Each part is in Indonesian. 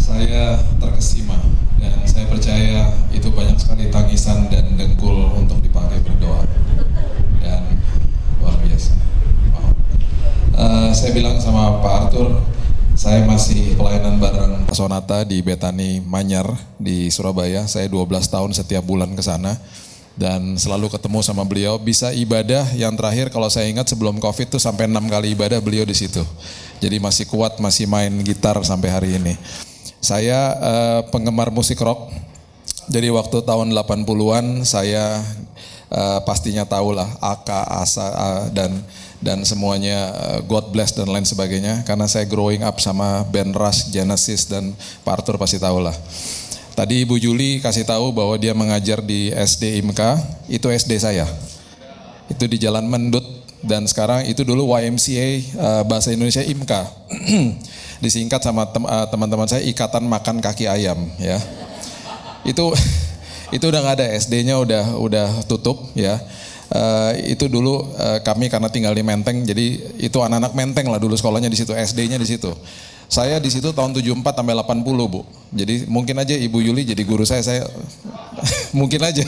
Saya terkesima dan saya percaya itu banyak sekali tangisan dan dengkul untuk dipakai berdoa dan luar biasa. Wow. Saya bilang sama Pak Arthur, saya masih pelayanan bareng Sonata di Betani Manyar di Surabaya. Saya 12 tahun setiap bulan ke sana dan selalu ketemu sama beliau. Bisa ibadah yang terakhir kalau saya ingat sebelum Covid tuh sampai 6 kali ibadah beliau di situ. Jadi masih kuat, masih main gitar sampai hari ini. Saya penggemar musik rock, jadi waktu tahun 80-an saya pastinya tahulah Aka, Asa dan semuanya, God Bless dan lain sebagainya. Karena saya growing up sama band Rush, Genesis dan Pak Arthur pasti tahulah. Tadi Ibu Juli kasih tahu bahwa dia mengajar di SD IMKA, itu SD saya. Itu di Jalan Mendut dan sekarang itu dulu YMCA bahasa Indonesia IMKA. Disingkat sama teman-teman saya Ikatan Makan Kaki Ayam ya. Itu udah nggak ada, SD-nya udah tutup ya. Itu dulu kami karena tinggal di Menteng, jadi itu anak-anak Menteng lah dulu sekolahnya di situ, SD-nya di situ. Saya di situ tahun 74 sampai 80 Bu. Jadi mungkin aja Ibu Yuli jadi guru saya mungkin aja.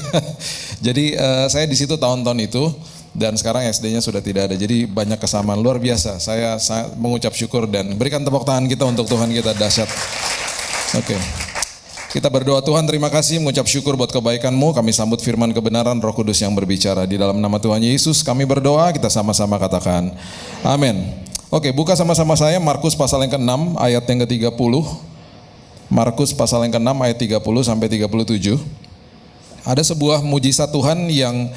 Jadi saya di situ tahun-tahun itu. Dan sekarang SD-nya sudah tidak ada, jadi banyak kesamaan luar biasa. Saya mengucap syukur dan berikan tepuk tangan kita untuk Tuhan kita, dahsyat. Oke. Kita berdoa. Tuhan, terima kasih, mengucap syukur buat kebaikan-Mu. Kami sambut firman kebenaran, Roh Kudus yang berbicara. Di dalam nama Tuhan Yesus kami berdoa, kita sama-sama katakan amin. Oke, buka sama-sama saya Markus pasal yang ke-6 ayat yang ke-30. Markus pasal yang ke-6 ayat 30 sampai 37. Ada sebuah mujizat Tuhan yang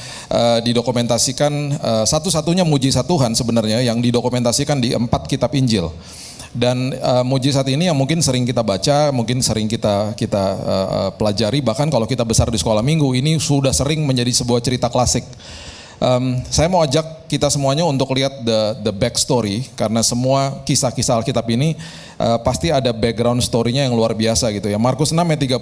didokumentasikan, satu-satunya mujizat Tuhan sebenarnya yang didokumentasikan di 4 kitab Injil. Dan mujizat ini yang mungkin sering kita baca, mungkin sering kita pelajari, bahkan kalau kita besar di sekolah minggu, ini sudah sering menjadi sebuah cerita klasik. Saya mau ajak kita semuanya untuk lihat the backstory, karena semua kisah-kisah Alkitab ini pasti ada background story-nya yang luar biasa gitu ya. Markus 6 ayat 30,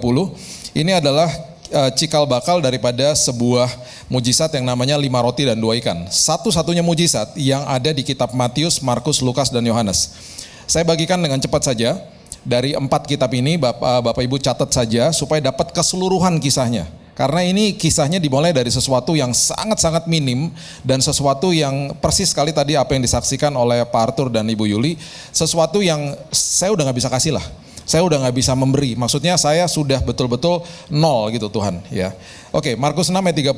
ini adalah cikal bakal daripada sebuah mujizat yang namanya 5 roti dan 2 ikan. Satu-satunya mujizat yang ada di kitab Matius, Markus, Lukas, dan Yohanes. Saya bagikan dengan cepat saja. Dari 4 kitab ini Bapak Ibu catat saja supaya dapat keseluruhan kisahnya. Karena ini kisahnya dimulai dari sesuatu yang sangat-sangat minim dan sesuatu yang persis sekali tadi apa yang disaksikan oleh Pak Arthur dan Ibu Yuli. Sesuatu yang saya udah gak bisa kasih lah. Saya udah gak bisa memberi, maksudnya saya sudah betul-betul nol gitu Tuhan ya. Oke, Markus 6 ayat 30.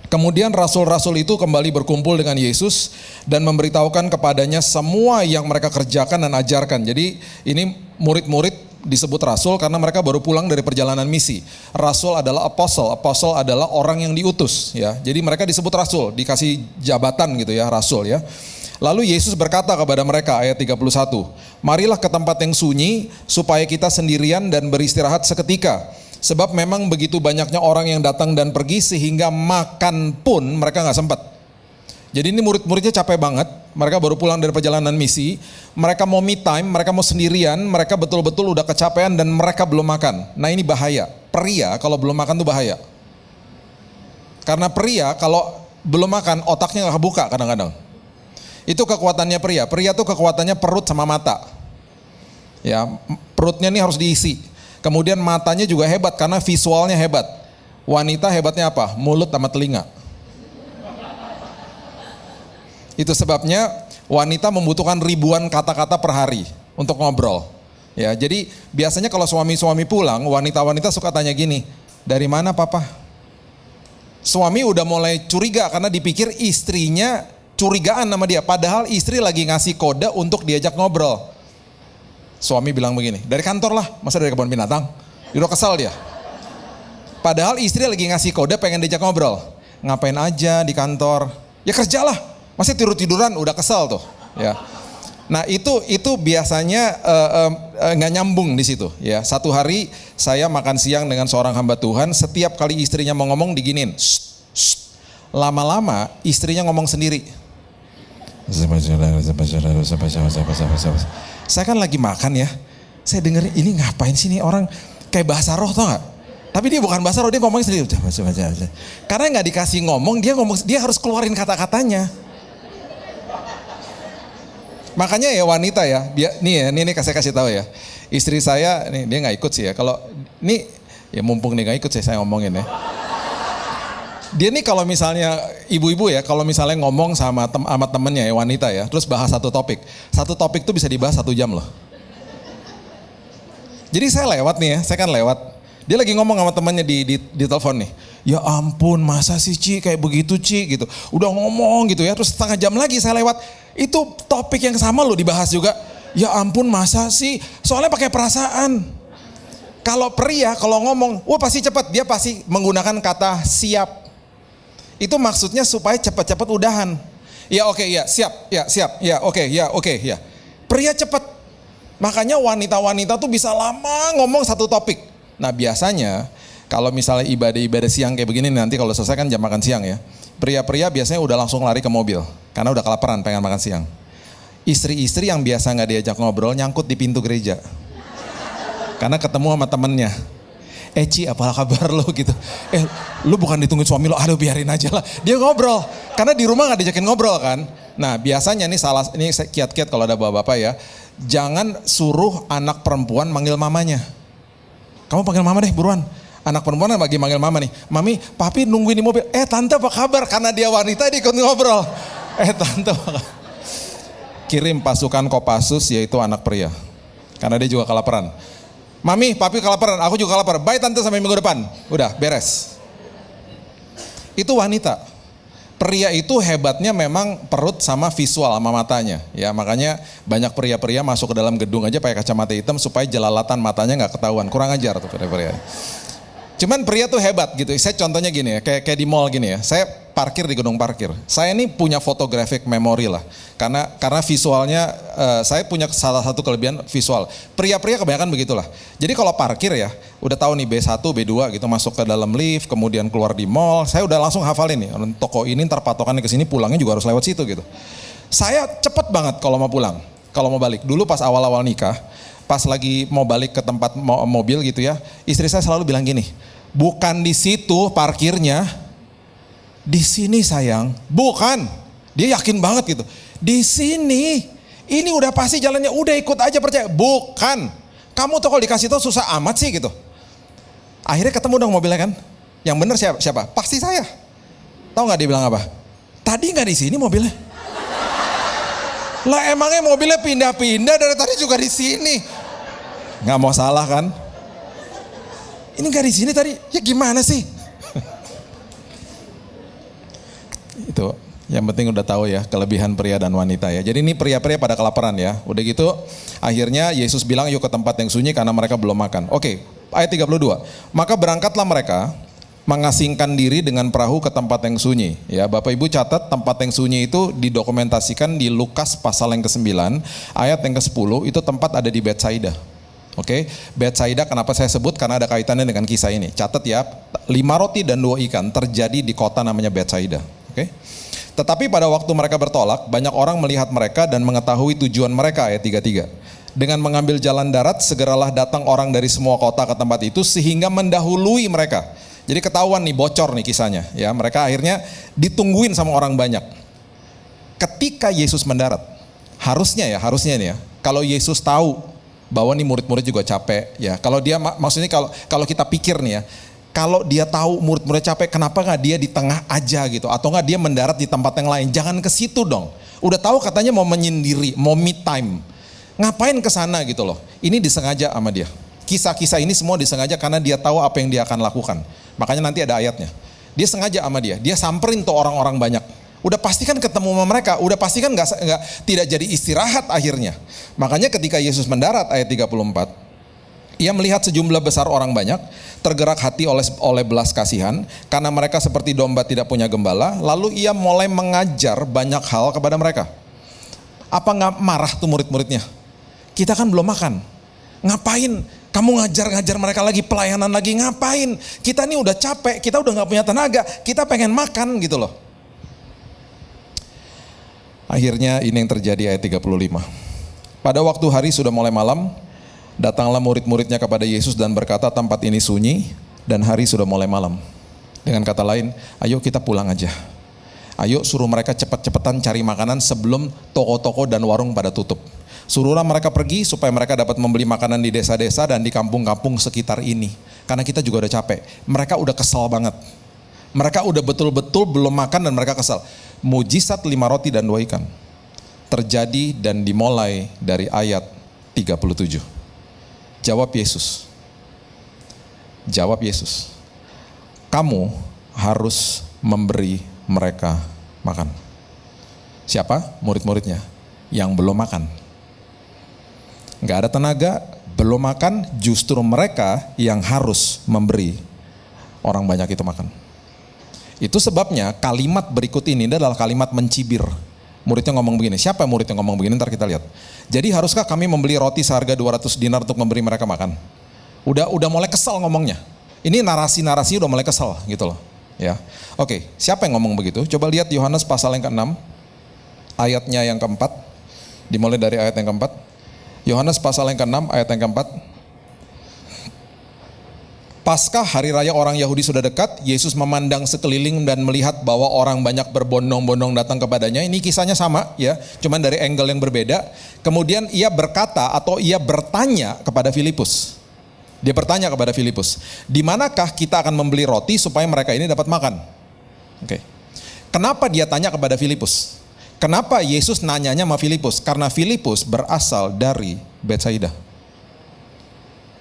Kemudian rasul-rasul itu kembali berkumpul dengan Yesus dan memberitahukan kepadanya semua yang mereka kerjakan dan ajarkan. Jadi ini murid-murid disebut rasul karena mereka baru pulang dari perjalanan misi. Rasul adalah apostle adalah orang yang diutus ya. Jadi mereka disebut rasul, dikasih jabatan gitu ya, rasul ya. Lalu Yesus berkata kepada mereka ayat 31, marilah ke tempat yang sunyi supaya kita sendirian dan beristirahat seketika. Sebab memang begitu banyaknya orang yang datang dan pergi sehingga makan pun mereka gak sempat. Jadi ini murid-muridnya capek banget, mereka baru pulang dari perjalanan misi, mereka mau me time, mereka mau sendirian, mereka betul-betul udah kecapean dan mereka belum makan. Nah ini bahaya, pria kalau belum makan tuh bahaya. Karena pria kalau belum makan otaknya gak kebuka kadang-kadang. Itu kekuatannya pria. Pria tuh kekuatannya perut sama mata. Ya, perutnya nih harus diisi. Kemudian matanya juga hebat karena visualnya hebat. Wanita hebatnya apa? Mulut sama telinga. Itu sebabnya wanita membutuhkan ribuan kata-kata per hari untuk ngobrol. Ya, jadi biasanya kalau suami-suami pulang, wanita-wanita suka tanya gini, dari mana papa? Suami udah mulai curiga karena dipikir istrinya curigaan sama dia, padahal istri lagi ngasih kode untuk diajak ngobrol. Suami bilang begini, dari kantor lah, masa dari kebun binatang? Udah kesal dia. Padahal istri lagi ngasih kode pengen diajak ngobrol. Ngapain aja di kantor? Ya kerjalah, masih tidur-tiduran udah kesal tuh. Ya. Nah itu biasanya nggak nyambung di situ. Ya, satu hari saya makan siang dengan seorang hamba Tuhan, setiap kali istrinya mau ngomong diginin. Lama-lama istrinya ngomong sendiri. Saya kan lagi makan ya, Saya dengerin, ini ngapain sih nih orang kayak bahasa roh tau gak? Tapi dia bukan bahasa roh, dia ngomongnya sendiri. Karena gak dikasih ngomong, dia harus keluarin kata-katanya. Makanya ya wanita ya, ini saya kasih tahu ya. Istri saya, nih dia gak ikut sih ya. Kalau ini ya mumpung dia gak ikut saya ngomongin ya. Dia nih kalau misalnya ibu-ibu ya, kalau misalnya ngomong sama temennya ya wanita ya, terus bahas satu topik tuh bisa dibahas 1 jam loh. Jadi saya lewat nih ya, saya kan lewat. Dia lagi ngomong sama temannya di telepon nih. Ya ampun, masa sih Ci kayak begitu Ci gitu. Udah ngomong gitu ya, terus setengah jam lagi saya lewat. Itu topik yang sama loh dibahas juga. Ya ampun, masa sih? Soalnya pakai perasaan. Kalau pria kalau ngomong, wah pasti cepat. Dia pasti menggunakan kata siap. Itu maksudnya supaya cepat-cepat udahan. Ya oke, ya siap, ya siap, ya oke, ya oke, ya. Pria cepat. Makanya wanita-wanita tuh bisa lama ngomong satu topik. Nah biasanya kalau misalnya ibadah siang kayak begini nanti kalau selesai kan jam makan siang ya. Pria-pria biasanya udah langsung lari ke mobil karena udah kelaparan pengen makan siang. Istri-istri yang biasa gak diajak ngobrol nyangkut di pintu gereja. Karena ketemu sama temennya. Ci apa kabar lo gitu. Lu bukan ditungguin suami lo, aduh biarin aja lah. Dia ngobrol, karena di rumah gak diajakin ngobrol kan. Nah biasanya nih ini kiat-kiat kalau ada bapak-bapak ya. Jangan suruh anak perempuan manggil mamanya. Kamu panggil mama deh buruan. Anak perempuan lagi manggil mama nih. Mami, papi nungguin di mobil. Tante apa kabar? Karena dia wanita dia ikut ngobrol. Tante apa kabar? Kirim pasukan Kopassus yaitu anak pria. Karena dia juga kelaparan. Mami, papi kelaparan, aku juga kelaparan. Bye tante sampai minggu depan. Udah, beres. Itu wanita. Pria itu hebatnya memang perut sama visual sama matanya. Ya, makanya banyak pria-pria masuk ke dalam gedung aja pakai kacamata hitam supaya jelalatan matanya nggak ketahuan. Kurang ajar tuh pria-pria. Cuman pria tuh hebat gitu. Saya contohnya gini ya, kayak di mall gini ya. Saya parkir di gedung parkir. Saya ini punya photographic memory lah. Karena visualnya saya punya salah satu kelebihan visual. Pria-pria kebanyakan begitulah. Jadi kalau parkir ya, udah tahu nih B1, B2 gitu masuk ke dalam lift, kemudian keluar di mall. Saya udah langsung hafalin nih. Toko ini ntar patokannya ke sini, pulangnya juga harus lewat situ gitu. Saya cepet banget kalau mau pulang, kalau mau balik. Dulu pas awal-awal nikah, pas lagi mau balik ke tempat mobil gitu ya, istri saya selalu bilang gini, bukan di situ parkirnya, di sini sayang. Bukan, dia yakin banget gitu. Di sini, ini udah pasti jalannya, udah ikut aja percaya. Bukan, kamu tuh kalau dikasih tahu susah amat sih gitu. Akhirnya ketemu dong mobilnya kan, yang bener siapa? Pasti saya. Tahu nggak dia bilang apa? Tadi nggak di sini mobilnya. Lah emangnya mobilnya pindah-pindah dari tadi juga di sini. Nggak mau salah kan? Ini nggak di sini tadi, ya gimana sih? Itu yang penting udah tahu ya kelebihan pria dan wanita ya. Jadi ini pria-pria pada kelaparan ya. Udah gitu akhirnya Yesus bilang yuk ke tempat yang sunyi karena mereka belum makan. Oke, ayat 32. Maka berangkatlah mereka mengasingkan diri dengan perahu ke tempat yang sunyi. Ya, Bapak Ibu catat tempat yang sunyi itu didokumentasikan di Lukas pasal yang ke-9 ayat yang ke-10 itu tempat ada di Betsaida. Oke, Betsaida kenapa saya sebut? Karena ada kaitannya dengan kisah ini. Catat ya, 5 roti dan 2 ikan terjadi di kota namanya Betsaida. Oke. Tetapi pada waktu mereka bertolak, banyak orang melihat mereka dan mengetahui tujuan mereka, ayat 33. Dengan mengambil jalan darat, segeralah datang orang dari semua kota ke tempat itu sehingga mendahului mereka. Jadi ketahuan nih, bocor nih kisahnya. Ya, mereka akhirnya ditungguin sama orang banyak. Ketika Yesus mendarat, harusnya nih ya, kalau Yesus tahu bahwa nih murid-murid juga capek, ya. Kalau dia maksudnya kalau kita pikir nih ya, kalau dia tahu murid-murid capek, kenapa nggak dia di tengah aja gitu? Atau nggak dia mendarat di tempat yang lain? Jangan ke situ dong. Udah tahu katanya mau menyendiri, mau me time. Ngapain ke sana gitu loh? Ini disengaja sama dia. Kisah-kisah ini semua disengaja karena dia tahu apa yang dia akan lakukan. Makanya nanti ada ayatnya. Dia sengaja sama dia. Dia samperin tuh orang-orang banyak. Udah pasti kan ketemu sama mereka. Udah pasti kan tidak jadi istirahat akhirnya. Makanya ketika Yesus mendarat ayat 34. Ia melihat sejumlah besar orang banyak, tergerak hati oleh belas kasihan, karena mereka seperti domba tidak punya gembala, lalu ia mulai mengajar banyak hal kepada mereka. Apa nggak marah tuh murid-muridnya? Kita kan belum makan, ngapain? Kamu ngajar-ngajar mereka lagi, pelayanan lagi, ngapain? Kita nih udah capek, kita udah nggak punya tenaga, kita pengen makan gitu loh. Akhirnya ini yang terjadi ayat 35. Pada waktu hari sudah mulai malam, Datanglah murid-muridnya kepada Yesus dan berkata, tempat ini sunyi dan hari sudah mulai malam. Dengan kata lain, ayo kita pulang aja. Ayo suruh mereka cepat-cepatan cari makanan sebelum toko-toko dan warung pada tutup. Suruhlah mereka pergi supaya mereka dapat membeli makanan di desa-desa dan di kampung-kampung sekitar ini. Karena kita juga udah capek. Mereka udah kesal banget. Mereka udah betul-betul belum makan dan mereka kesal. Mujizat 5 roti dan 2 ikan terjadi dan dimulai dari ayat 37. Jawab Yesus. Jawab Yesus. Kamu harus memberi mereka makan. Siapa? Murid-muridnya yang belum makan. Nggak ada tenaga, belum makan, justru mereka yang harus memberi orang banyak itu makan. Itu sebabnya kalimat berikut ini adalah kalimat mencibir. Muridnya ngomong begini, siapa murid yang ngomong begini? Ntar kita lihat. Jadi haruskah kami membeli roti seharga 200 dinar untuk memberi mereka makan? Udah mulai kesal ngomongnya. Ini narasi-narasi udah mulai kesal gitu loh. Ya, oke. Siapa yang ngomong begitu? Coba lihat Yohanes pasal yang ke-6, ayatnya yang keempat. Dimulai dari ayat yang keempat. Yohanes pasal yang ke-6, ayat yang keempat. Paskah hari raya orang Yahudi sudah dekat, Yesus memandang sekeliling dan melihat bahwa orang banyak berbondong-bondong datang kepadanya. Ini kisahnya sama ya, cuman dari angle yang berbeda. Kemudian ia berkata atau ia bertanya kepada Filipus. Dia bertanya kepada Filipus, di manakah kita akan membeli roti supaya mereka ini dapat makan? Oke. Kenapa dia tanya kepada Filipus? Kenapa Yesus nanyanya sama Filipus? Karena Filipus berasal dari Betsaida.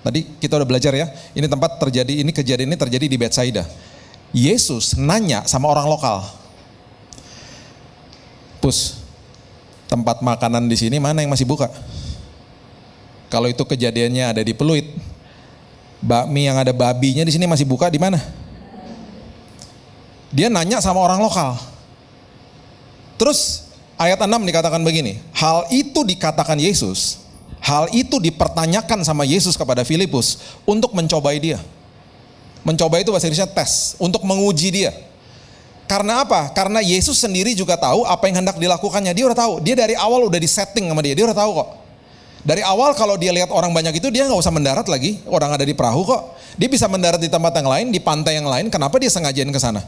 Tadi kita udah belajar ya, ini tempat terjadi, ini kejadian ini terjadi di Betsaida. Yesus nanya sama orang lokal. Pus, tempat makanan di sini mana yang masih buka? Kalau itu kejadiannya ada di Peluit, bakmi yang ada babinya di sini masih buka di mana? Dia nanya sama orang lokal. Terus ayat 6 dikatakan begini, hal itu dikatakan Yesus. Hal itu dipertanyakan sama Yesus kepada Filipus untuk mencobai dia. Mencoba itu bahasa Inggrisnya tes, untuk menguji dia. Karena apa? Karena Yesus sendiri juga tahu apa yang hendak dilakukannya. Dia udah tahu, dia dari awal udah disetting sama dia udah tahu kok. Dari awal kalau dia lihat orang banyak itu dia gak usah mendarat lagi, orang ada di perahu kok. Dia bisa mendarat di tempat yang lain, di pantai yang lain, kenapa dia sengajain ke sana?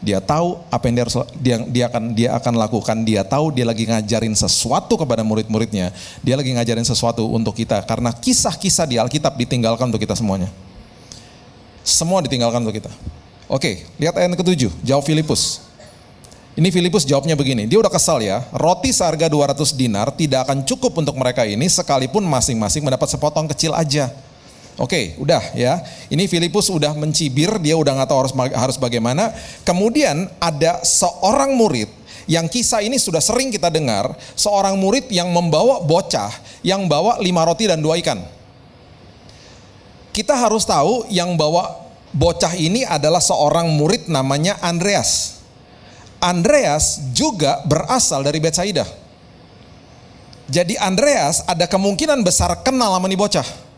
Dia tahu apa yang dia akan lakukan. Dia tahu dia lagi ngajarin sesuatu kepada murid-muridnya. Dia lagi ngajarin sesuatu untuk kita. Karena kisah-kisah di Alkitab ditinggalkan untuk kita semuanya. Semua ditinggalkan untuk kita. Oke, lihat ayat ke-7. Jawab Filipus. Ini Filipus jawabnya begini. Dia udah kesal ya. Roti seharga 200 dinar tidak akan cukup untuk mereka ini sekalipun masing-masing mendapat sepotong kecil aja. Oke, udah ya. Ini Filipus udah mencibir, dia udah nggak tahu harus bagaimana. Kemudian ada seorang murid yang kisah ini sudah sering kita dengar, seorang murid yang membawa bocah, yang bawa 5 roti dan 2 ikan. Kita harus tahu yang bawa bocah ini adalah seorang murid namanya Andreas. Andreas juga berasal dari Betsaida. Jadi Andreas ada kemungkinan besar kenal sama nih bocah.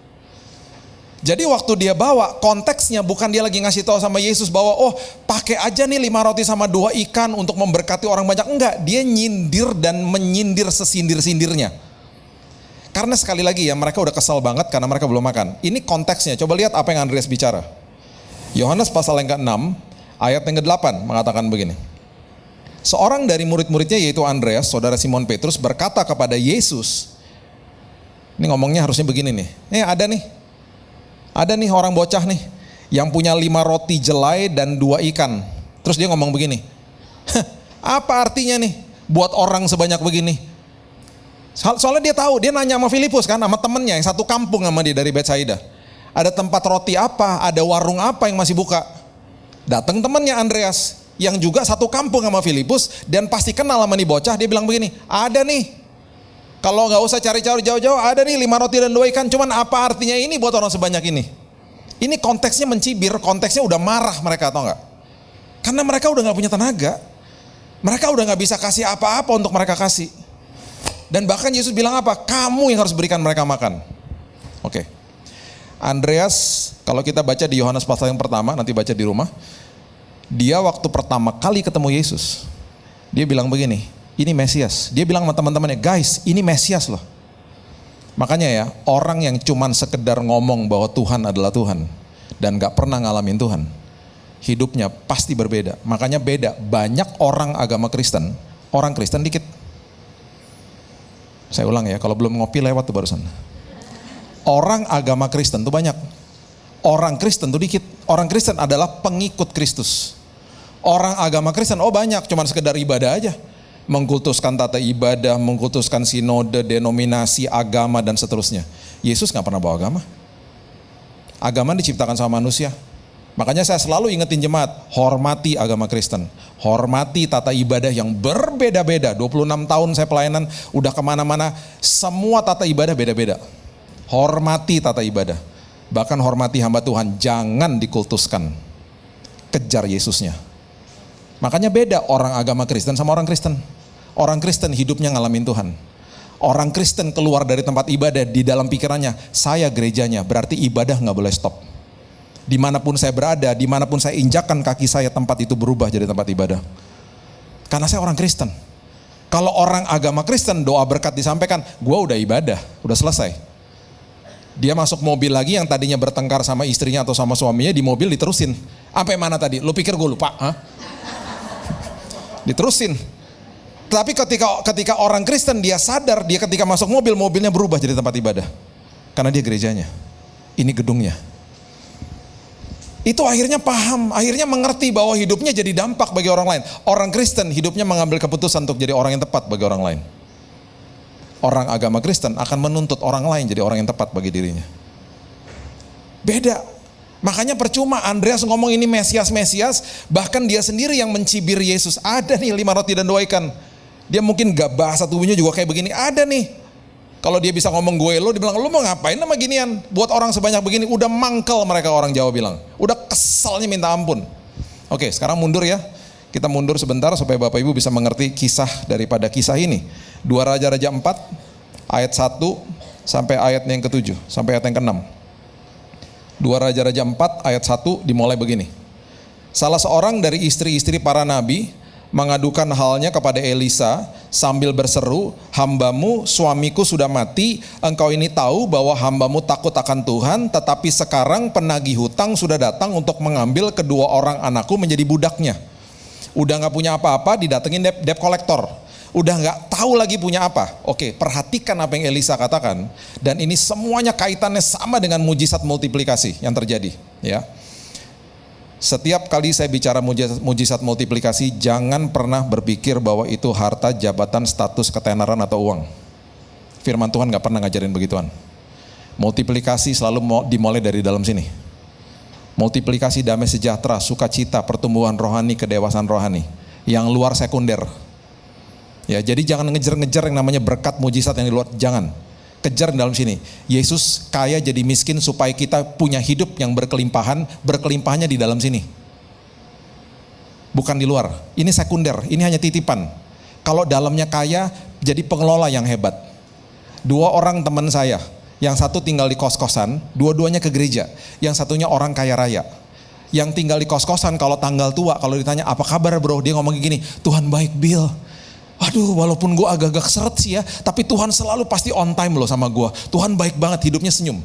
Jadi waktu dia bawa, konteksnya bukan dia lagi ngasih tahu sama Yesus bahwa oh pakai aja nih 5 roti sama 2 ikan untuk memberkati orang banyak. Enggak, dia nyindir dan menyindir sesindir-sindirnya. Karena sekali lagi ya mereka udah kesal banget karena mereka belum makan. Ini konteksnya, coba lihat apa yang Andreas bicara. Yohanes pasal yang ke-6 ayat yang ke-8 mengatakan begini. Seorang dari murid-muridnya yaitu Andreas, saudara Simon Petrus berkata kepada Yesus. Ini ngomongnya harusnya begini nih. Ada nih orang bocah nih yang punya 5 roti jelai dan 2 ikan. Terus dia ngomong begini, apa artinya nih buat orang sebanyak begini? Soalnya dia tahu, dia nanya sama Filipus kan, sama temennya yang satu kampung sama dia dari Betsaida. Ada tempat roti apa, ada warung apa yang masih buka? Datang temennya Andreas yang juga satu kampung sama Filipus dan pasti kenal sama nih bocah. Dia bilang begini, ada nih. Kalau nggak usah cari-cari jauh-jauh, ada nih 5 roti dan 2 ikan. Cuman apa artinya ini buat orang sebanyak ini? Ini konteksnya mencibir, konteksnya udah marah mereka, tau nggak? Karena mereka udah nggak punya tenaga. Mereka udah nggak bisa kasih apa-apa untuk mereka kasih. Dan bahkan Yesus bilang apa? Kamu yang harus berikan mereka makan. Oke. Andreas, kalau kita baca di Yohanes pasal yang pertama, nanti baca di rumah. Dia waktu pertama kali ketemu Yesus, dia bilang begini, ini Mesias. Dia bilang sama teman-temannya, guys, ini Mesias loh. Makanya ya, orang yang cuman sekedar ngomong bahwa Tuhan adalah Tuhan dan gak pernah ngalamin Tuhan, hidupnya pasti berbeda. Makanya beda, banyak orang agama Kristen, orang Kristen dikit. Saya ulang ya, kalau belum ngopi lewat tuh barusan. Orang agama Kristen tuh banyak, orang Kristen tuh dikit. Orang Kristen adalah pengikut Kristus. Orang agama Kristen, oh banyak, cuman sekedar ibadah aja. Mengkultuskan tata ibadah, mengkultuskan sinode, denominasi, agama, dan seterusnya. Yesus gak pernah bawa agama. Agama diciptakan sama manusia. Makanya saya selalu ingetin jemaat, hormati agama Kristen. Hormati tata ibadah yang berbeda-beda. 26 tahun saya pelayanan, udah kemana-mana, semua tata ibadah beda-beda. Hormati tata ibadah. Bahkan hormati hamba Tuhan, jangan dikultuskan. Kejar Yesusnya. Makanya beda orang agama Kristen sama orang Kristen. Orang Kristen hidupnya ngalamin Tuhan. Orang Kristen keluar dari tempat ibadah, di dalam pikirannya, saya gerejanya, berarti ibadah gak boleh stop. Dimanapun saya berada, dimanapun saya injakkan kaki saya, tempat itu berubah jadi tempat ibadah. Karena saya orang Kristen. Kalau orang agama Kristen, doa berkat disampaikan, gue udah ibadah, udah selesai. Dia masuk mobil lagi yang tadinya bertengkar sama istrinya atau sama suaminya, di mobil diterusin. Sampai mana tadi? Lu pikir gue lupa? Hah? Diterusin. Tapi ketika orang Kristen dia sadar, dia ketika masuk mobil, mobilnya berubah jadi tempat ibadah. Karena dia gerejanya. Ini gedungnya. Itu akhirnya paham, akhirnya mengerti bahwa hidupnya jadi dampak bagi orang lain. Orang Kristen hidupnya mengambil keputusan untuk jadi orang yang tepat bagi orang lain. Orang agama Kristen akan menuntut orang lain jadi orang yang tepat bagi dirinya. Beda. Makanya percuma Andreas ngomong ini Mesias, bahkan dia sendiri yang mencibir Yesus. Ada nih 5 roti dan 2 ikan. Dia mungkin gak bahasa tubuhnya juga kayak begini. Ada nih. Kalau dia bisa ngomong gue lo, dia bilang lo mau ngapain sama ginian? Buat orang sebanyak begini, udah mangkel mereka, orang Jawa bilang. Udah kesalnya minta ampun. Oke, sekarang mundur ya. Kita mundur sebentar supaya Bapak Ibu bisa mengerti kisah daripada kisah ini. 2 Raja-Raja 4 ayat 1 sampai ayat yang ke-7 sampai ayat yang ke-6. 2 Raja-Raja 4 ayat 1 dimulai begini. Salah seorang dari istri-istri para nabi mengadukan halnya kepada Elisa sambil berseru, hambamu suamiku sudah mati, engkau ini tahu bahwa hambamu takut akan Tuhan, tetapi sekarang penagih hutang sudah datang untuk mengambil kedua orang anakku menjadi budaknya. Udah gak punya apa-apa, didatengin debt collector. Udah gak tahu lagi punya apa. Oke, perhatikan apa yang Elisa katakan. Dan ini semuanya kaitannya sama dengan mujizat multiplikasi yang terjadi. Ya. Setiap kali saya bicara mujizat multiplikasi, jangan pernah berpikir bahwa itu harta, jabatan, status, ketenaran, atau uang. Firman Tuhan gak pernah ngajarin begituan. Multiplikasi selalu dimulai dari dalam sini. Multiplikasi damai sejahtera, sukacita, pertumbuhan rohani, kedewasaan rohani. Yang luar sekunder. Ya, jadi jangan ngejar-ngejar yang namanya berkat mujizat yang di luar, jangan. Kejar di dalam sini. Yesus kaya jadi miskin supaya kita punya hidup yang berkelimpahan, berkelimpahannya di dalam sini. Bukan di luar. Ini sekunder, ini hanya titipan. Kalau dalamnya kaya, jadi pengelola yang hebat. 2 orang teman saya, yang satu tinggal di kos-kosan, dua-duanya ke gereja. Yang satunya orang kaya raya. Yang tinggal di kos-kosan kalau tanggal tua, kalau ditanya apa kabar bro, dia ngomong gini, Tuhan baik Bill. Aduh, walaupun gue agak-agak seret sih ya, tapi Tuhan selalu pasti on time loh sama gue. Tuhan baik banget, hidupnya senyum.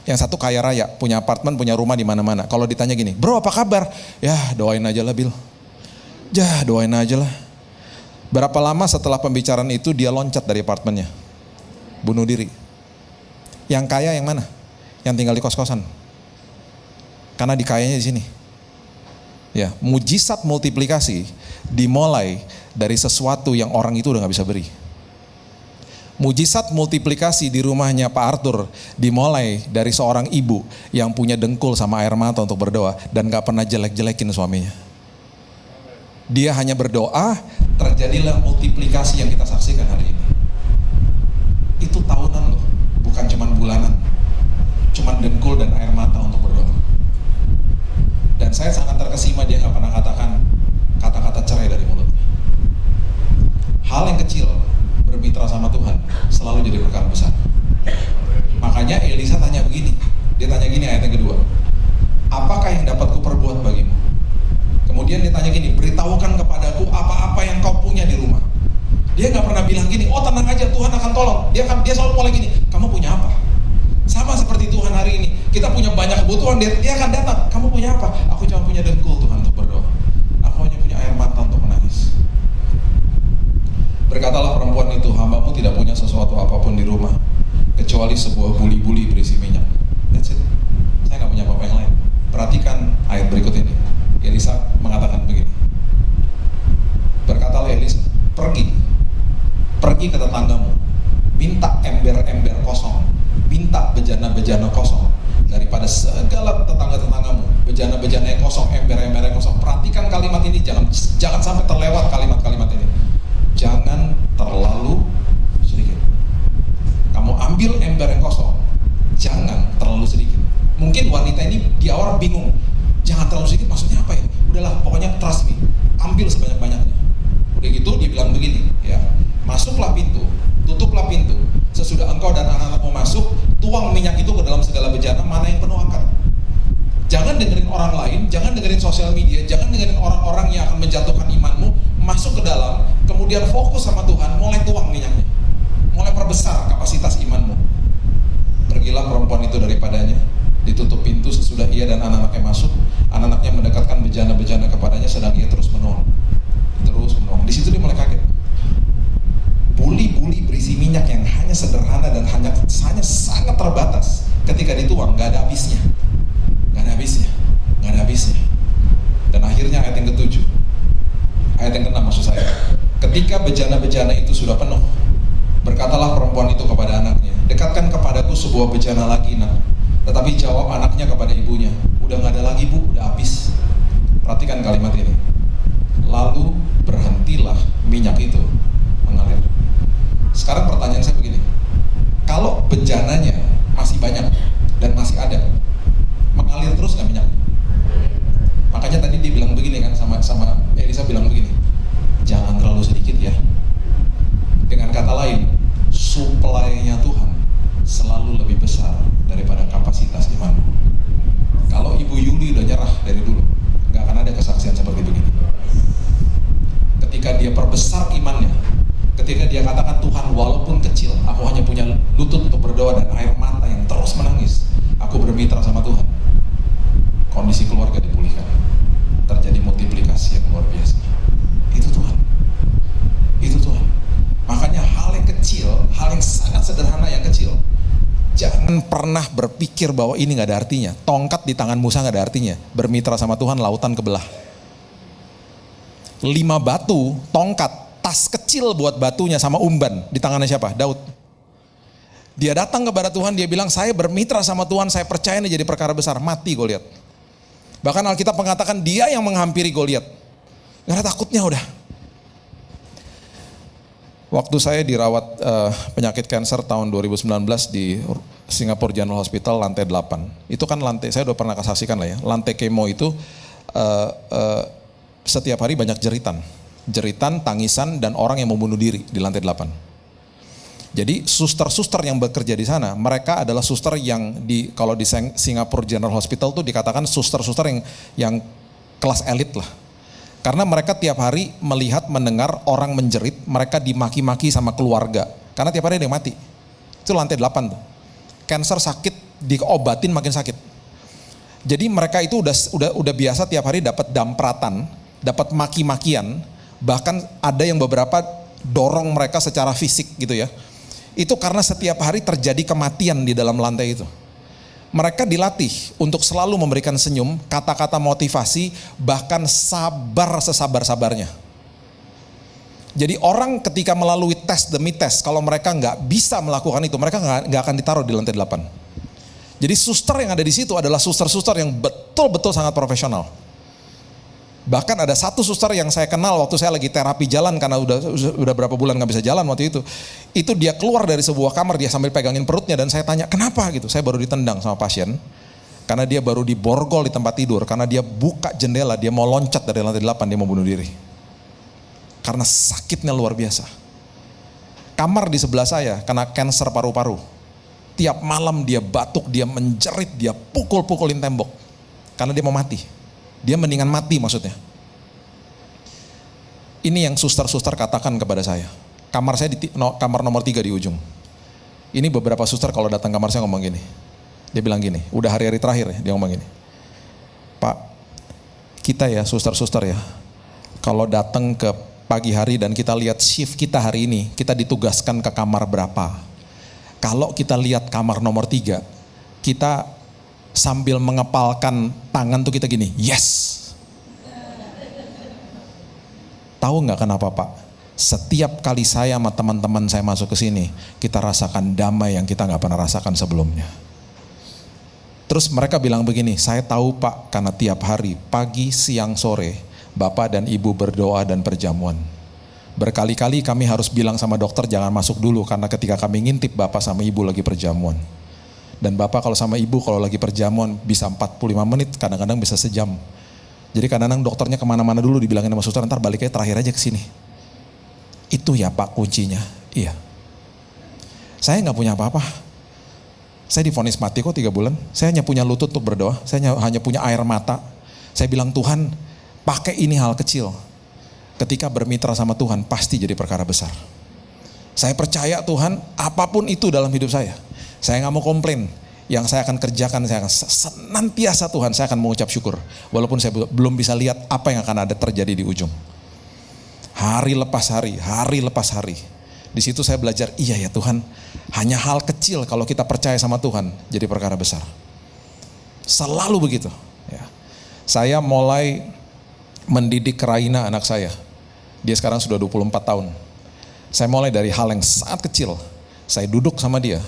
Yang satu kaya raya, punya apartemen, punya rumah di mana-mana. Kalau ditanya gini, bro apa kabar? Ya doain aja lah Bill. Doain aja lah. Berapa lama setelah pembicaraan itu dia loncat dari apartemennya, bunuh diri. Yang kaya yang mana? Yang tinggal di kos-kosan. Karena dikayanya di sini. Ya, mujizat multiplikasi dimulai dari sesuatu yang orang itu udah gak bisa beri. Mujizat multiplikasi di rumahnya Pak Arthur dimulai dari seorang ibu yang punya dengkul sama air mata untuk berdoa dan gak pernah jelek-jelekin suaminya. Dia hanya berdoa, terjadilah multiplikasi yang kita saksikan hari ini. Itu tahunan loh, bukan cuman bulanan. Cuman dengkul dan air mata untuk berdoa. Dan saya sangat terkesima dia gak pernah katakan kata-kata cerai dari mulutnya. Hal yang kecil bermitra sama Tuhan selalu jadi perkara besar. Makanya Elisa tanya begini, dia tanya gini ayat yang kedua, apakah yang dapat kuperbuat bagimu? Kemudian dia tanya gini, beritahukan kepadaku apa-apa yang kau punya di rumah. Dia nggak pernah bilang gini, oh tenang aja Tuhan akan tolong. Dia selalu mulai gini, kamu punya apa? Sama seperti Tuhan hari ini, kita punya banyak kebutuhan, dia akan datang. Kamu punya apa? Aku cuma punya dengkul Tuhan untuk berdoa. Aku hanya punya air mata untuk menangis. Berkatalah perempuan itu, hambamu tidak punya sesuatu apapun di rumah kecuali sebuah buli-buli berisi minyak. That's it. Saya nggak punya apa-apa yang lain. Perhatikan ayat berikut ini. Elisa mengatakan begini. Berkatalah Elisa, pergi ke tetanggamu, minta ember-ember kosong, minta bejana-bejana kosong daripada segala tetangga-tetanggamu, bejana-bejana yang kosong, ember-ember yang kosong. Perhatikan kalimat ini, jangan sampai terlewat kalimat-kalimat ini. Jangan terlalu sedikit. Kamu ambil ember yang kosong, jangan terlalu sedikit. Mungkin wanita ini di awal bingung, jangan terlalu sedikit maksudnya apa ya? Udahlah, pokoknya trust me, ambil sebanyak-banyaknya. Udah gitu dia bilang begini, ya, masuklah pintu, tutuplah pintu. Sesudah engkau dan anak-anakmu masuk, tuang minyak itu ke dalam segala bejana, mana yang penuh angkat. Jangan dengerin orang lain, jangan dengerin sosial media, jangan dengerin orang-orang yang akan menjatuhkan imanmu. Masuk ke dalam, kemudian fokus sama Tuhan, mulai tuang minyaknya, mulai perbesar kapasitas imanmu. Pergilah perempuan itu daripadanya, ditutup pintu. Sesudah ia dan anak-anaknya masuk, anak-anaknya mendekatkan bejana-bejana kepadanya, sedang ia terus menuang. Di situ dia mulai kaget. Buli-buli berisi minyak yang hanya sederhana dan hanya sangat terbatas, ketika dituang nggak ada habisnya. Dan akhirnya ayat yang ke-7, ayat yang ke-6 maksud saya, ketika bejana-bejana itu sudah penuh, berkatalah perempuan itu kepada anaknya, dekatkan kepadaku sebuah bejana lagi nak. Tetapi jawab anaknya kepada ibunya, udah nggak ada lagi bu, udah habis. Perhatikan kalimat ini. Lalu berhentilah minyak itu mengalir. Sekarang pertanyaan saya begini, kalau bejananya masih banyak dan masih ada, mengalir terus nggak minyak? Makanya tadi dia bilang begini kan, sama Elisa bilang begini, jangan terlalu sedikit ya. Dengan kata lain, supply-nya Tuhan selalu lebih besar daripada kapasitas iman. Kalau Ibu Yuli udah nyerah dari dulu, nggak akan ada kesaksian seperti begini. Ketika dia perbesar imannya, ketika dia katakan Tuhan walaupun kecil, aku hanya punya lutut untuk berdoa dan air mata yang terus menangis, aku bermitra sama Tuhan, kondisi keluarga dipulihkan, terjadi multiplikasi yang luar biasa. Itu Tuhan. Makanya hal yang kecil, hal yang sangat sederhana yang kecil, jangan pernah berpikir bahwa ini gak ada artinya. Tongkat di tangan Musa gak ada artinya. Bermitra sama Tuhan, lautan kebelah. 5 batu, tongkat, tas kecil buat batunya sama umban di tangannya siapa? Daud. Dia datang kepada Tuhan, dia bilang saya bermitra sama Tuhan, saya percaya ini jadi perkara besar. Mati Goliat. Bahkan Alkitab mengatakan dia yang menghampiri Goliat. Gak ada takutnya udah. Waktu saya dirawat penyakit kanker tahun 2019 di Singapore General Hospital lantai 8. Itu kan lantai, saya udah pernah saksikan lah ya. Lantai kemo itu setiap hari banyak jeritan, tangisan, dan orang yang mau bunuh diri di lantai 8. Jadi suster-suster yang bekerja di sana, mereka adalah suster yang kalau di Singapore General Hospital tuh dikatakan suster-suster yang kelas elit lah. Karena mereka tiap hari melihat, mendengar orang menjerit, mereka dimaki-maki sama keluarga. Karena tiap hari ada yang mati. Itu lantai 8 tuh. Kanker sakit, diobatin makin sakit. Jadi mereka itu udah biasa tiap hari dapat dampratan, dapat maki-makian, bahkan ada yang beberapa dorong mereka secara fisik gitu ya. Itu karena setiap hari terjadi kematian di dalam lantai itu. Mereka dilatih untuk selalu memberikan senyum, kata-kata motivasi, bahkan sabar sesabar-sabarnya. Jadi orang ketika melalui tes demi tes, kalau mereka nggak bisa melakukan itu, mereka nggak akan ditaruh di lantai 8. Jadi suster yang ada di situ adalah suster-suster yang betul-betul sangat profesional. Bahkan ada satu suster yang saya kenal waktu saya lagi terapi jalan karena udah berapa bulan nggak bisa jalan waktu itu. Itu dia keluar dari sebuah kamar, dia sambil pegangin perutnya dan saya tanya kenapa gitu. Saya baru ditendang sama pasien karena dia baru diborgol di tempat tidur karena dia buka jendela, dia mau loncat dari lantai 8, dia mau bunuh diri. Karena sakitnya luar biasa. Kamar di sebelah saya kena kanker paru-paru. Tiap malam dia batuk, dia menjerit, dia pukul-pukulin tembok karena dia mau mati. Dia mendingan mati maksudnya. Ini yang suster-suster katakan kepada saya. Kamar saya kamar nomor 3 di ujung. Ini beberapa suster kalau datang kamar saya ngomong gini. Dia bilang gini, udah hari-hari terakhir ya, dia ngomong gini. Pak, kita ya suster-suster ya, kalau datang ke pagi hari dan kita lihat shift kita hari ini, kita ditugaskan ke kamar berapa. Kalau kita lihat kamar nomor 3, kita sambil mengepalkan tangan tuh kita gini, yes. Tahu nggak kenapa Pak? Setiap kali saya sama teman-teman saya masuk ke sini, kita rasakan damai yang kita nggak pernah rasakan sebelumnya. Terus mereka bilang begini, saya tahu Pak, karena tiap hari, pagi, siang, sore, Bapak dan Ibu berdoa dan perjamuan. Berkali-kali kami harus bilang sama dokter jangan masuk dulu, karena ketika kami ngintip Bapak sama Ibu lagi perjamuan. Dan Bapak kalau sama Ibu kalau lagi perjamuan bisa 45 menit, kadang-kadang bisa sejam. Jadi kadang-kadang dokternya kemana-mana dulu dibilangin sama suster, ntar baliknya terakhir aja ke sini. Itu ya Pak kuncinya. Iya. Saya nggak punya apa-apa. Saya divonis mati kok 3 bulan. Saya hanya punya lutut untuk berdoa. Saya hanya punya air mata. Saya bilang Tuhan, pakai ini hal kecil. Ketika bermitra sama Tuhan pasti jadi perkara besar. Saya percaya Tuhan, apapun itu dalam hidup saya nggak mau komplain. Yang saya akan kerjakan, saya akan senantiasa Tuhan, saya akan mengucap syukur. Walaupun saya belum bisa lihat apa yang akan ada terjadi di ujung. Hari lepas hari, hari lepas hari. Di situ saya belajar, iya ya Tuhan, hanya hal kecil kalau kita percaya sama Tuhan, jadi perkara besar. Selalu begitu. Ya. Saya mulai mendidik Raina anak saya. Dia sekarang sudah 24 tahun. Saya mulai dari hal yang sangat kecil. Saya duduk sama dia.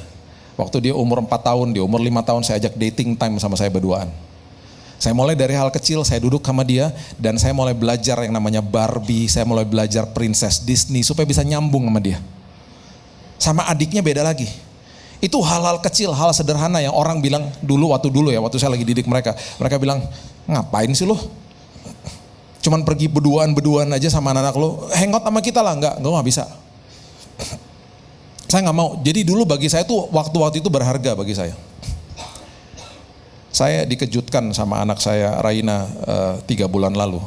Waktu dia umur 4 tahun, dia umur 5 tahun, saya ajak dating time sama saya berduaan. Saya mulai dari hal kecil, saya duduk sama dia, dan saya mulai belajar yang namanya Barbie, saya mulai belajar Princess Disney, supaya bisa nyambung sama dia. Sama adiknya beda lagi. Itu hal-hal kecil, hal sederhana yang orang bilang waktu saya lagi didik mereka bilang, ngapain sih lo? Cuman pergi berduaan aja sama anak-anak lo, hangout sama kita lah, enggak bisa. Saya nggak mau. Jadi dulu bagi saya tuh waktu itu berharga bagi saya. Saya dikejutkan sama anak saya Raina 3 bulan lalu.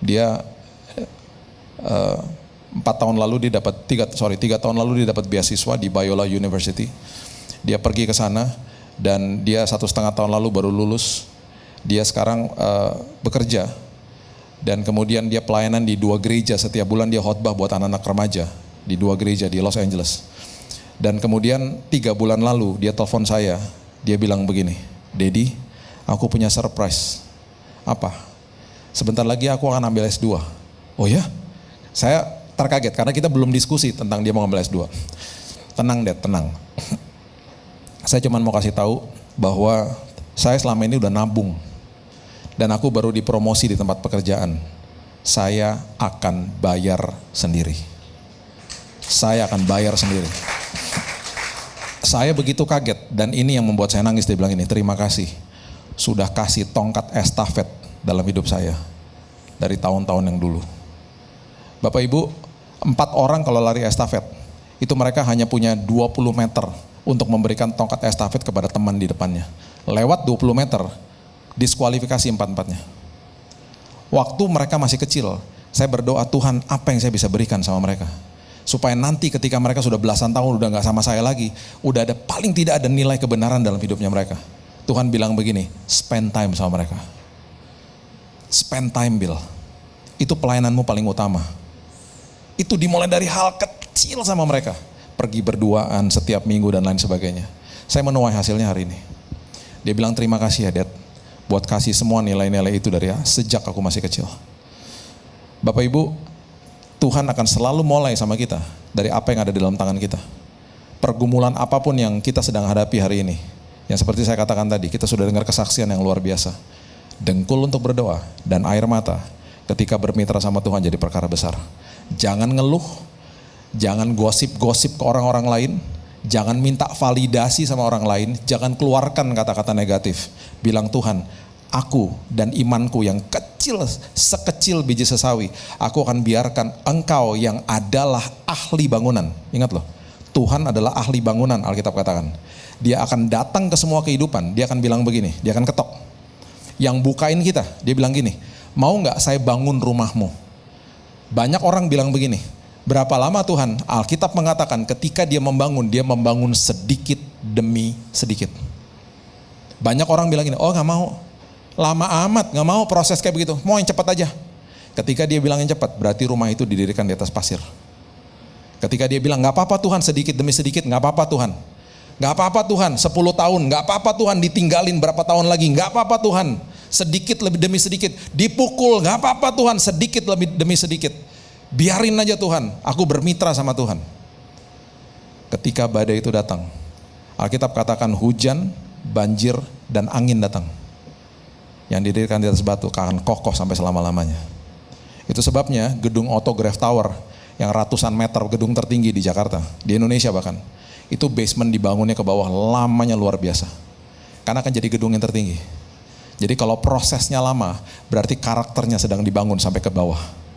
Dia 3 tahun lalu dia dapat beasiswa di Biola University. Dia pergi ke sana dan dia 1,5 tahun lalu baru lulus. Dia sekarang bekerja dan kemudian dia pelayanan di 2 gereja. Setiap bulan dia khotbah buat anak-anak remaja di 2 gereja di Los Angeles. Dan kemudian 3 bulan lalu dia telepon saya, dia bilang begini, Dedi, aku punya surprise. Apa? Sebentar lagi aku akan ambil S2. Oh ya? Saya terkaget karena kita belum diskusi tentang dia mau ambil S2. Tenang Dad, tenang. Saya cuma mau kasih tahu bahwa saya selama ini udah nabung. Dan aku baru dipromosi di tempat pekerjaan. Saya akan bayar sendiri. Saya akan bayar sendiri. Saya begitu kaget dan ini yang membuat saya nangis. Dia bilang ini, terima kasih sudah kasih tongkat estafet dalam hidup saya dari tahun-tahun yang dulu. Bapak Ibu, 4 orang kalau lari estafet itu mereka hanya punya 20 meter untuk memberikan tongkat estafet kepada teman di depannya. Lewat 20 meter diskualifikasi 4-4-nya. Waktu mereka masih kecil, saya berdoa Tuhan apa yang saya bisa berikan sama mereka. Supaya nanti ketika mereka sudah belasan tahun udah gak sama saya lagi, udah ada paling tidak ada nilai kebenaran dalam hidupnya mereka. Tuhan bilang begini, spend time sama mereka. Spend time Bill. Itu pelayananmu paling utama. Itu dimulai dari hal kecil sama mereka. Pergi berduaan setiap minggu dan lain sebagainya. Saya menuai hasilnya hari ini. Dia bilang terima kasih ya Dad, buat kasih semua nilai-nilai itu dari sejak aku masih kecil. Bapak Ibu, Tuhan akan selalu mulai sama kita dari apa yang ada di dalam tangan kita. Pergumulan apapun yang kita sedang hadapi hari ini, yang seperti saya katakan tadi, kita sudah dengar kesaksian yang luar biasa. Dengkul untuk berdoa dan air mata ketika bermitra sama Tuhan jadi perkara besar. Jangan ngeluh, jangan gosip-gosip ke orang-orang lain, jangan minta validasi sama orang lain, jangan keluarkan kata-kata negatif. Bilang Tuhan, aku dan imanku yang kecil, sekecil biji sesawi, aku akan biarkan engkau yang adalah ahli bangunan. Ingat loh, Tuhan adalah ahli bangunan, Alkitab katakan. Dia akan datang ke semua kehidupan, dia akan bilang begini, dia akan ketok. Yang bukain kita, dia bilang gini, mau gak saya bangun rumahmu? Banyak orang bilang begini, Berapa lama Tuhan? Alkitab mengatakan ketika dia membangun sedikit demi sedikit. Banyak orang bilang gini, oh gak mau, lama amat, gak mau proses kayak begitu, mau yang cepat aja. Ketika dia bilang yang cepat, berarti rumah itu didirikan di atas pasir. Ketika dia bilang gak apa-apa Tuhan, sedikit demi sedikit, gak apa-apa Tuhan. Gak apa-apa Tuhan, 10 tahun, gak apa-apa Tuhan, ditinggalin berapa tahun lagi, gak apa-apa Tuhan. Sedikit lebih demi sedikit, dipukul, gak apa-apa Tuhan, sedikit lebih demi sedikit. Biarin aja Tuhan, aku bermitra sama Tuhan. Ketika badai itu datang, Alkitab katakan hujan, banjir, dan angin datang. Yang didirikan di atas batu akan kokoh sampai selama-lamanya. Itu sebabnya gedung Autograph Tower yang ratusan meter gedung tertinggi di Jakarta, di Indonesia bahkan, itu basement dibangunnya ke bawah lamanya luar biasa. Karena akan jadi gedung yang tertinggi. Jadi kalau prosesnya lama, berarti karakternya sedang dibangun sampai ke bawah.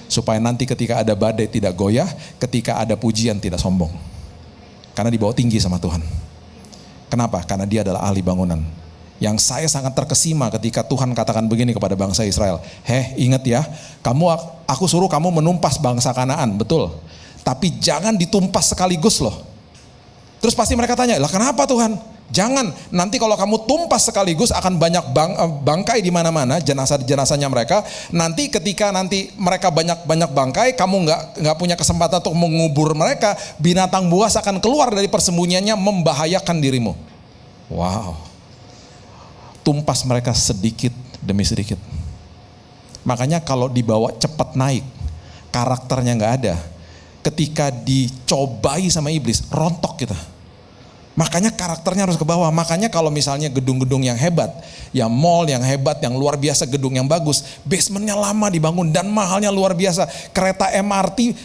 Supaya nanti ketika ada badai tidak goyah, ketika ada pujian tidak sombong. Karena dibawa tinggi sama Tuhan. Kenapa? Karena dia adalah ahli bangunan. Yang saya sangat terkesima ketika Tuhan katakan begini kepada bangsa Israel. Ingat ya, aku suruh kamu menumpas bangsa Kanaan, betul. Tapi jangan ditumpas sekaligus loh. Terus pasti mereka tanya, lah kenapa Tuhan? Jangan, nanti kalau kamu tumpas sekaligus akan banyak bangkai di mana-mana, jenazahnya mereka. Nanti ketika mereka banyak bangkai, kamu nggak punya kesempatan untuk mengubur mereka, binatang buas akan keluar dari persembunyiannya membahayakan dirimu. Wow, tumpas mereka sedikit demi sedikit. Makanya kalau dibawa cepat naik, karakternya nggak ada. Ketika dicobai sama iblis, rontok kita. Makanya karakternya harus ke bawah. Makanya kalau misalnya gedung-gedung yang hebat, ya mall yang hebat, yang luar biasa, gedung yang bagus, basementnya lama dibangun dan mahalnya luar biasa. Kereta MRT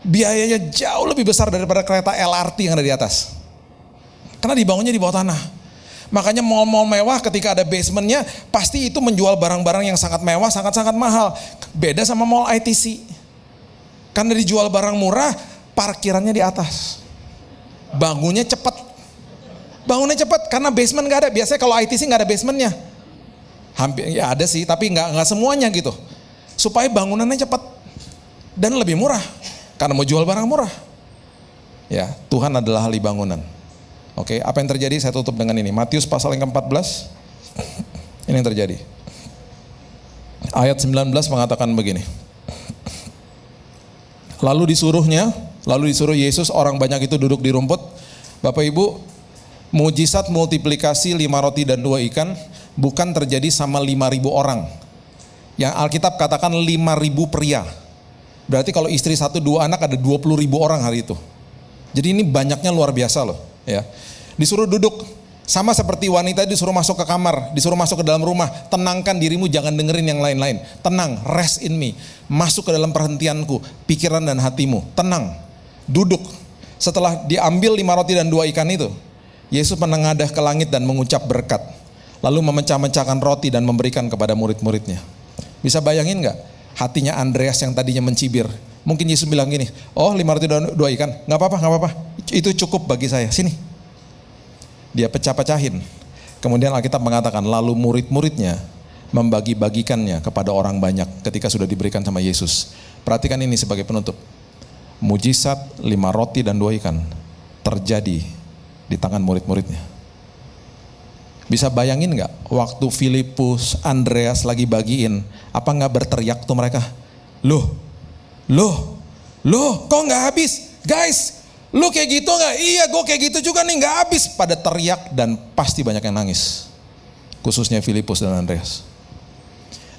biayanya jauh lebih besar daripada kereta LRT yang ada di atas. Karena dibangunnya di bawah tanah. Makanya mall-mall mewah ketika ada basementnya, pasti itu menjual barang-barang yang sangat mewah, sangat-sangat mahal. Beda sama mall ITC. Karena dijual barang murah, parkirannya di atas. Bangunnya cepat karena basement gak ada. Biasanya kalau ITC gak ada basementnya. Hampir ya ada sih, tapi gak semuanya gitu. Supaya bangunannya cepat dan lebih murah. Karena mau jual barang murah. Ya, Tuhan adalah ahli bangunan. Oke, apa yang terjadi? Saya tutup dengan ini. Matius pasal yang ke-14. Ini yang terjadi. Ayat 19 mengatakan begini. Lalu disuruh Yesus, orang banyak itu duduk di rumput. Bapak Ibu, mujizat multiplikasi 5 roti dan 2 ikan bukan terjadi sama 5.000 orang. Yang Alkitab katakan 5.000 pria. Berarti kalau istri 1, 2 anak ada 20.000 orang hari itu. Jadi ini banyaknya luar biasa loh. Ya. Disuruh duduk, sama seperti wanita disuruh masuk ke kamar, disuruh masuk ke dalam rumah. Tenangkan dirimu, jangan dengerin yang lain-lain. Tenang, rest in me. Masuk ke dalam perhentianku, pikiran dan hatimu. Tenang, duduk. Setelah diambil 5 roti dan 2 ikan itu, Yesus menengadah ke langit dan mengucap berkat. Lalu memecah-mecahkan roti dan memberikan kepada murid-muridnya. Bisa bayangin gak? Hatinya Andreas yang tadinya mencibir. Mungkin Yesus bilang gini, oh 5 roti dan 2 ikan, gak apa-apa. Itu cukup bagi saya, sini. Dia pecah-pecahin. Kemudian Alkitab mengatakan, lalu murid-muridnya membagi-bagikannya kepada orang banyak ketika sudah diberikan sama Yesus. Perhatikan ini sebagai penutup. Mujizat 5 roti dan 2 ikan terjadi di tangan murid-muridnya. Bisa bayangin gak waktu Filipus, Andreas lagi bagiin, apa gak berteriak tuh mereka? Loh, kok gak habis? Guys, lu kayak gitu gak? Iya, gue kayak gitu juga nih, gak habis. Pada teriak dan pasti banyak yang nangis. Khususnya Filipus dan Andreas.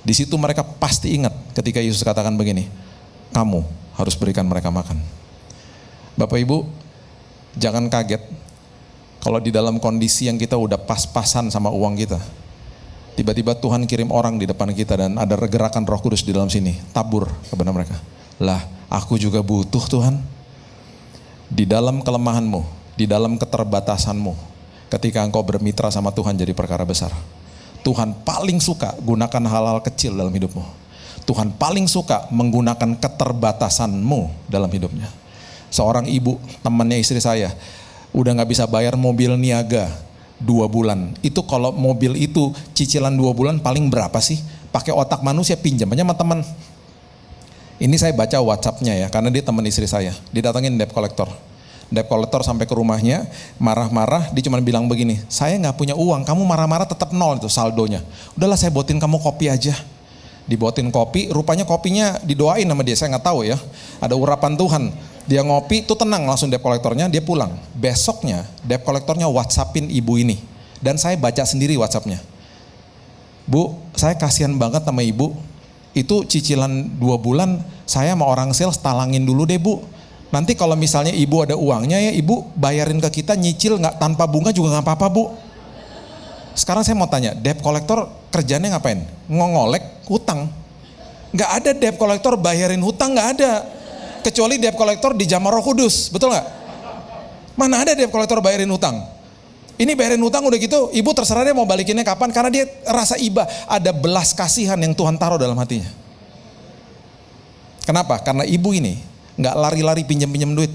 Di situ mereka pasti ingat ketika Yesus katakan begini, kamu harus berikan mereka makan. Bapak Ibu, jangan kaget kalau di dalam kondisi yang kita udah pas-pasan sama uang kita, tiba-tiba Tuhan kirim orang di depan kita dan ada gerakan Roh Kudus di dalam sini, tabur kepada mereka. Lah, aku juga butuh Tuhan. Di dalam kelemahanmu, di dalam keterbatasanmu, ketika engkau bermitra sama Tuhan jadi perkara besar. Tuhan paling suka gunakan hal-hal kecil dalam hidupmu. Tuhan paling suka menggunakan keterbatasanmu dalam hidupnya. Seorang ibu, temannya istri saya, udah gak bisa bayar mobil niaga 2 bulan. Itu kalau mobil itu cicilan 2 bulan paling berapa sih? Pakai otak manusia, pinjam aja sama teman. Ini saya baca WhatsApp-nya ya, karena dia teman istri saya. Didatengin debt collector. Debt collector sampai ke rumahnya, marah-marah, dia cuma bilang begini, saya nggak punya uang, kamu marah-marah tetap nol itu saldonya. Udahlah saya buatin kamu kopi aja. Dibuatin kopi, rupanya kopinya didoain sama dia, saya nggak tahu ya. Ada urapan Tuhan. Dia ngopi, tuh tenang langsung debt collectornya, dia pulang. Besoknya debt collectornya WhatsAppin ibu ini. Dan saya baca sendiri WhatsAppnya. Bu, saya kasihan banget sama ibu. Itu cicilan 2 bulan, saya sama orang sales talangin dulu deh bu. Nanti kalau misalnya ibu ada uangnya ya ibu bayarin ke kita nyicil nggak tanpa bunga juga nggak apa-apa bu. Sekarang saya mau tanya, debt collector kerjanya ngapain? Ngongolek hutang. Nggak ada debt collector bayarin hutang, nggak ada. Kecuali debt collector di Jamaah Roh Kudus, betul nggak? Mana ada debt collector bayarin hutang? Ini bayarin hutang udah gitu, ibu terserah dia mau balikinnya kapan, karena dia rasa iba, ada belas kasihan yang Tuhan taruh dalam hatinya. Kenapa? Karena ibu ini nggak lari-lari pinjam-pinjam duit.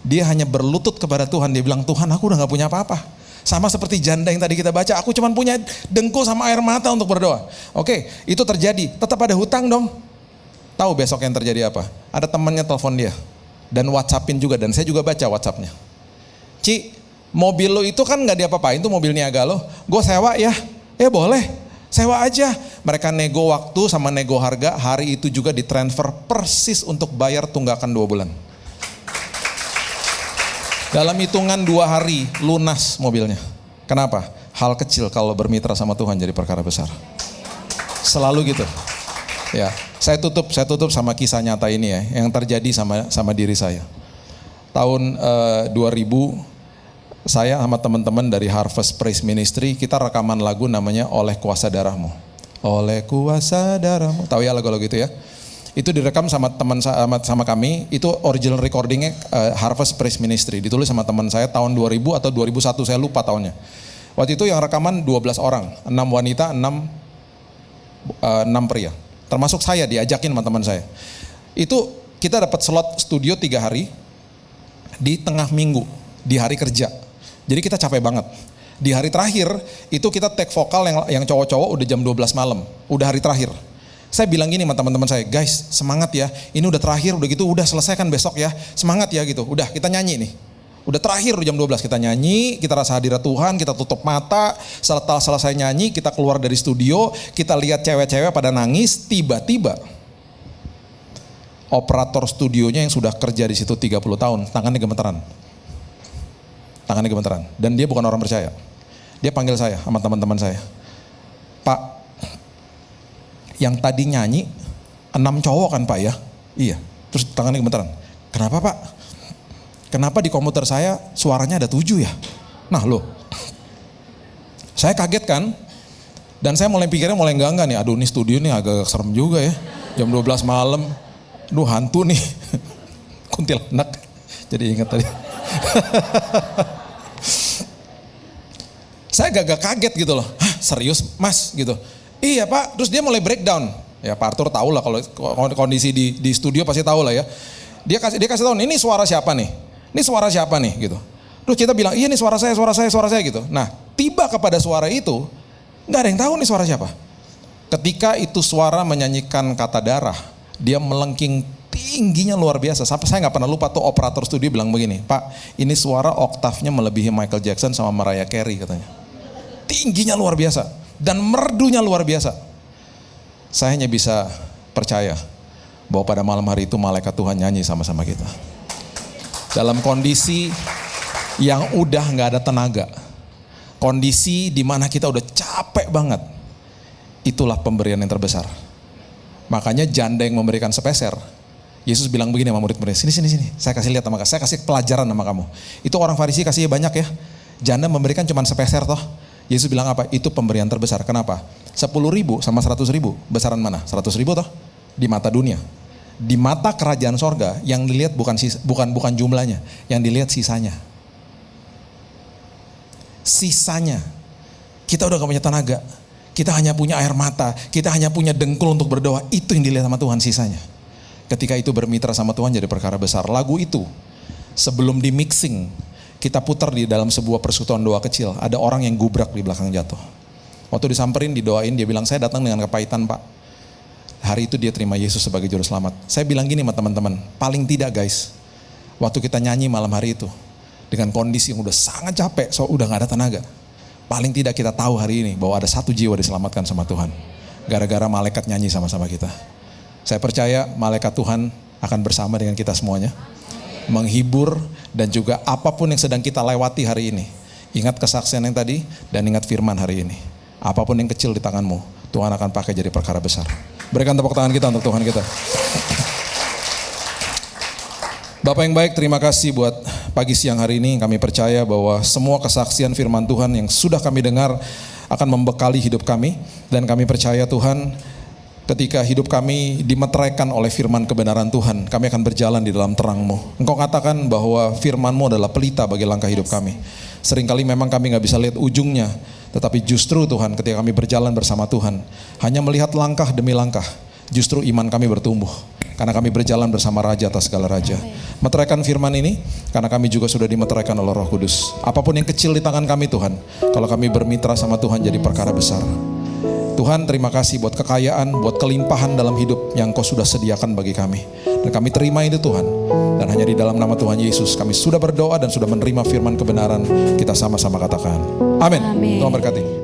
Dia hanya berlutut kepada Tuhan, dia bilang, Tuhan aku udah nggak punya apa-apa. Sama seperti janda yang tadi kita baca, aku cuma punya dengkul sama air mata untuk berdoa. Oke, itu terjadi, tetap ada hutang dong. Tahu besok yang terjadi apa? Ada temannya telepon dia, dan WhatsAppin juga, dan saya juga baca WhatsAppnya. Ci, mobil lo itu kan nggak diapa-apain tuh mobil niaga lo, gue sewa ya, ya boleh, sewa aja. Mereka nego waktu sama nego harga, hari itu juga ditransfer persis untuk bayar tunggakan 2 bulan. Dalam hitungan 2 hari lunas mobilnya. Kenapa? Hal kecil kalau bermitra sama Tuhan jadi perkara besar. Selalu gitu. Ya, saya tutup sama kisah nyata ini ya, yang terjadi sama diri saya. Tahun 2000 saya sama teman-teman dari Harvest Praise Ministry, kita rekaman lagu namanya Oleh Kuasa Darahmu. Oleh Kuasa Darahmu. Tahu ya lagu-lagu itu ya? Itu direkam sama teman sama kami, itu original recordingnya Harvest Praise Ministry. Ditulis sama teman saya tahun 2000 atau 2001, saya lupa tahunnya. Waktu itu yang rekaman 12 orang, 6 wanita, 6 pria. Termasuk saya, diajakin sama teman saya. Itu kita dapat slot studio 3 hari di tengah minggu, di hari kerja. Jadi kita capek banget. Di hari terakhir itu kita take vokal yang cowok-cowok udah jam 12 malam, udah hari terakhir. Saya bilang gini sama teman-teman saya, guys semangat ya, ini udah terakhir, udah gitu, udah selesai kan besok ya, semangat ya gitu. Udah kita nyanyi nih, udah terakhir jam 12 kita nyanyi, kita rasa hadirat Tuhan, kita tutup mata, setelah selesai nyanyi kita keluar dari studio, kita lihat cewek-cewek pada nangis, tiba-tiba operator studionya yang sudah kerja di situ 30 tahun, tangannya gemeteran, dan dia bukan orang percaya. Dia panggil saya sama teman-teman saya, Pak, yang tadi nyanyi 6 cowok kan Pak ya? Iya. Terus tangannya gemeteran. Kenapa Pak? Kenapa di komputer saya suaranya ada 7 ya? Nah loh, saya kaget kan, dan saya pikirnya mulai enggak nih, aduh ini studio nih agak serem juga ya, jam 12 malam, aduh hantu nih, kuntilanak, jadi ingat tadi. Saya agak kaget gitu loh, hah serius mas gitu. Iya Pak, terus dia mulai breakdown. Ya Pak Arthur tahu lah kalau kondisi di studio pasti tahu lah ya. Dia kasih tahu, ini suara siapa nih? Ini suara siapa nih gitu. Terus kita bilang, iya ini suara saya gitu. Nah, tiba kepada suara itu, nggak ada yang tahu nih suara siapa. Ketika itu suara menyanyikan kata darah, dia melengking tingginya luar biasa. Sampai saya nggak pernah lupa tuh operator studio bilang begini, Pak, ini suara oktavnya melebihi Michael Jackson sama Mariah Carey katanya. Tingginya luar biasa. Dan merdunya luar biasa. Saya hanya bisa percaya bahwa pada malam hari itu malaikat Tuhan nyanyi sama-sama kita. Dalam kondisi yang udah gak ada tenaga. Kondisi di mana kita udah capek banget. Itulah pemberian yang terbesar. Makanya janda yang memberikan sepeser. Yesus bilang begini sama murid-murid, sini. Saya kasih lihat sama kamu, saya kasih pelajaran sama kamu. Itu orang Farisi kasihnya banyak ya. Janda memberikan cuma sepeser toh. Yesus bilang apa? Itu pemberian terbesar. Kenapa? 10.000 sama 100.000. Besaran mana? 100.000 toh? Di mata dunia. Di mata kerajaan sorga yang dilihat bukan jumlahnya, yang dilihat sisanya. Sisanya. Kita udah gak punya tenaga. Kita hanya punya air mata. Kita hanya punya dengkul untuk berdoa. Itu yang dilihat sama Tuhan sisanya. Ketika itu bermitra sama Tuhan jadi perkara besar. Lagu itu sebelum di mixing, kita putar di dalam sebuah persekutuan doa kecil. Ada orang yang gubrak di belakang jatuh. Waktu disamperin, didoain, dia bilang, saya datang dengan kepahitan Pak. hari itu dia terima Yesus sebagai juru selamat. Saya bilang gini sama teman-teman, paling tidak guys, waktu kita nyanyi malam hari itu, dengan kondisi yang udah sangat capek, udah gak ada tenaga. Paling tidak kita tahu hari ini bahwa ada satu jiwa diselamatkan sama Tuhan. Gara-gara malaikat nyanyi sama-sama kita. Saya percaya malaikat Tuhan akan bersama dengan kita semuanya. Menghibur dan juga apapun yang sedang kita lewati hari ini. Ingat kesaksian yang tadi dan ingat firman hari ini. Apapun yang kecil di tanganmu, Tuhan akan pakai jadi perkara besar. Berikan tepuk tangan kita untuk Tuhan kita. Bapak yang baik, terima kasih buat pagi siang hari ini. Kami percaya bahwa semua kesaksian firman Tuhan yang sudah kami dengar akan membekali hidup kami. Dan kami percaya Tuhan, ketika hidup kami dimeteraikan oleh firman kebenaran Tuhan, kami akan berjalan di dalam terang-Mu. Engkau katakan bahwa firman-Mu adalah pelita bagi langkah hidup kami. Seringkali memang kami gak bisa lihat ujungnya, tetapi justru Tuhan ketika kami berjalan bersama Tuhan, hanya melihat langkah demi langkah, justru iman kami bertumbuh. Karena kami berjalan bersama Raja atas segala Raja. Meteraikan firman ini, karena kami juga sudah dimeteraikan oleh Roh Kudus. Apapun yang kecil di tangan kami Tuhan, kalau kami bermitra sama Tuhan jadi perkara besar. Tuhan, terima kasih buat kekayaan, buat kelimpahan dalam hidup yang Kau sudah sediakan bagi kami. Dan kami terima itu Tuhan. Dan hanya di dalam nama Tuhan Yesus kami sudah berdoa dan sudah menerima firman kebenaran. Kita sama-sama katakan amin. Tuhan berkati.